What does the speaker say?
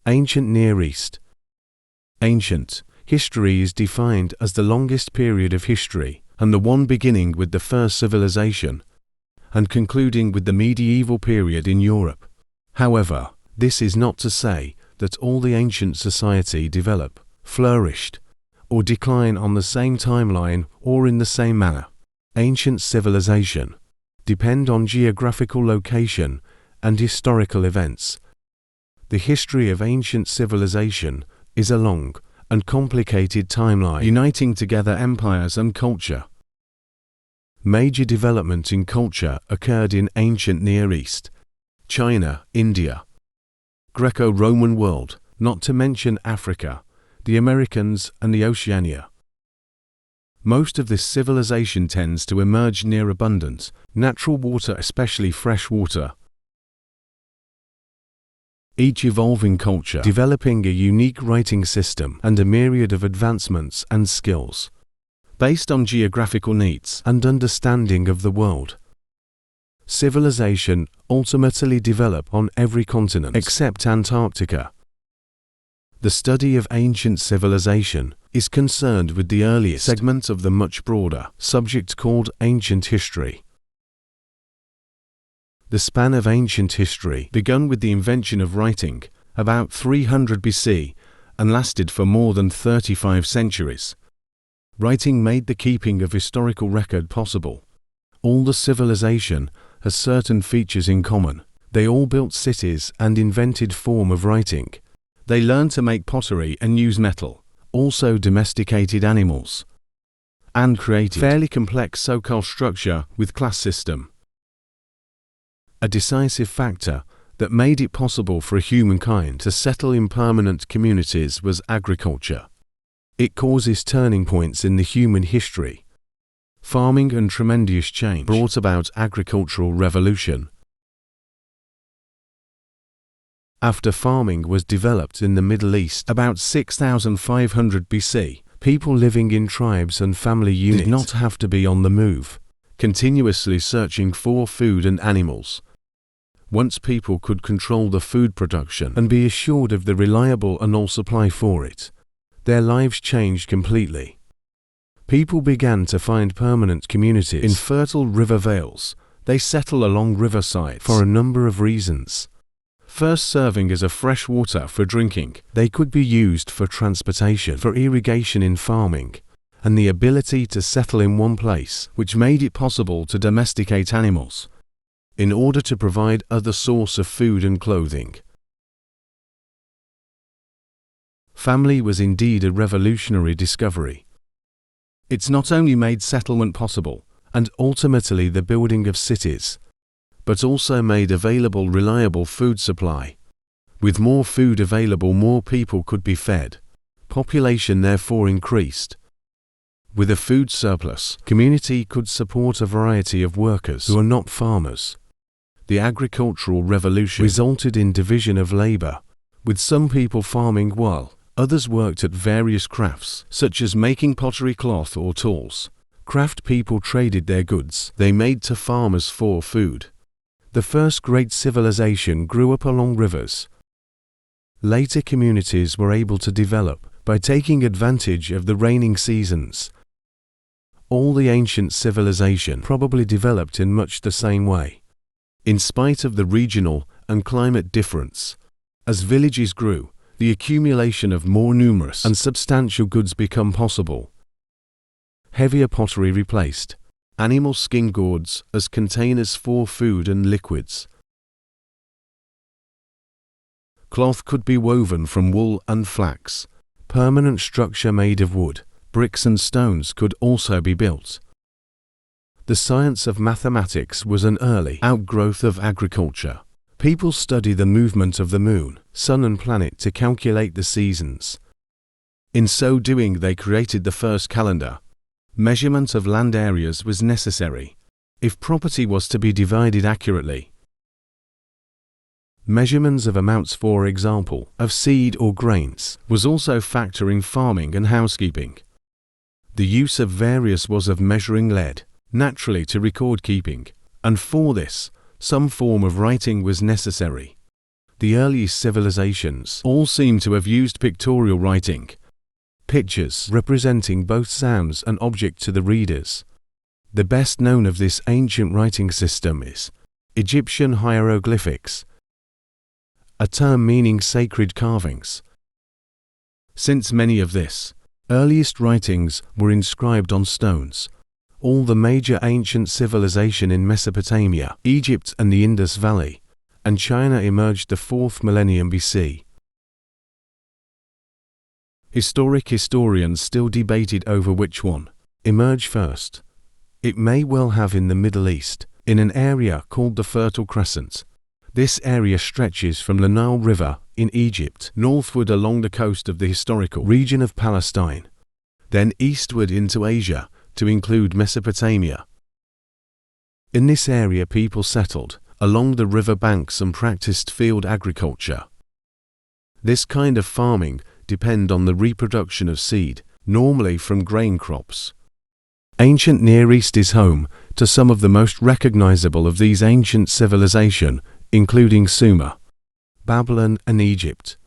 Ancient Near East. Ancient history is defined as the longest period of history, and the one beginning with the first civilization, and concluding with the medieval period in Europe. However, this is not to say that all the ancient society develop, flourished, or decline on the same timeline or in the same manner. Ancient civilization depend on geographical location and historical events. The history of ancient civilization is a long and complicated timeline uniting together empires and culture. Major development in culture occurred in ancient Near East, China, India, Greco-Roman world, not to mention Africa, the Americas and the Oceania. Most of this civilization tends to emerge near abundant, natural water, especially fresh water. Each evolving culture developing a unique writing system and a myriad of advancements and skills, based on geographical needs and understanding of the world. Civilization ultimately develop on every continent except Antarctica. The study of ancient civilization is concerned with the earliest segment of the much broader subject called ancient history. The span of ancient history began with the invention of writing, about 300 BC, and lasted for more than 35 centuries. Writing made the keeping of historical record possible. All the civilization has certain features in common. They all built cities and invented form of writing. They learned to make pottery and use metal, also domesticated animals, and created fairly complex so-called structure with class system. A decisive factor that made it possible for humankind to settle in permanent communities was agriculture. It causes turning points in the human history. Farming and tremendous change brought about agricultural revolution. After farming was developed in the Middle East about 6500 BC, people living in tribes and family units did not have to be on the move, continuously searching for food and animals. Once people could control the food production and be assured of the reliable and all supply for it, their lives changed completely. People began to find permanent communities in fertile river vales. They settle along riversides for a number of reasons. First, serving as a fresh water for drinking, they could be used for transportation, for irrigation in farming, and the ability to settle in one place, which made it possible to domesticate animals, in order to provide other source of food and clothing. Family was indeed a revolutionary discovery. It's not only made settlement possible, and ultimately the building of cities, but also made available reliable food supply. With more food available, more people could be fed. Population therefore increased. With a food surplus, community could support a variety of workers who are not farmers. The agricultural revolution resulted in division of labor, with some people farming while others worked at various crafts, such as making pottery, cloth, or tools. Craft people traded their goods they made to farmers for food. The first great civilization grew up along rivers. Later communities were able to develop by taking advantage of the raining seasons. All the ancient civilization probably developed in much the same way. In spite of the regional and climate difference, as villages grew, the accumulation of more numerous and substantial goods become possible. Heavier pottery replaced animal skin gourds as containers for food and liquids. Cloth could be woven from wool and flax. Permanent structure made of wood, bricks and stones could also be built. The science of mathematics was an early outgrowth of agriculture. People study the movement of the moon, sun and planet to calculate the seasons. In so doing, they created the first calendar. Measurement of land areas was necessary if property was to be divided accurately. Measurements of amounts, for example, of seed or grains, was also factor in farming and housekeeping. The use of various was of measuring lead, naturally to record keeping, and for this, some form of writing was necessary. The earliest civilizations all seem to have used pictorial writing, pictures representing both sounds and object to the readers. The best known of this ancient writing system is Egyptian hieroglyphics, a term meaning sacred carvings. Since many of this earliest writings were inscribed on stones, all the major ancient civilization in Mesopotamia, Egypt and the Indus Valley, and China emerged the 4th millennium BC. Historians still debated over which one emerged first. It may well have in the Middle East, in an area called the Fertile Crescent. This area stretches from the Nile River in Egypt northward along the coast of the historical region of Palestine, then eastward into Asia to include Mesopotamia. In this area people settled along the river banks and practiced field agriculture. This kind of farming depend on the reproduction of seed, normally from grain crops. Ancient Near East is home to some of the most recognizable of these ancient civilization, including Sumer, Babylon and Egypt.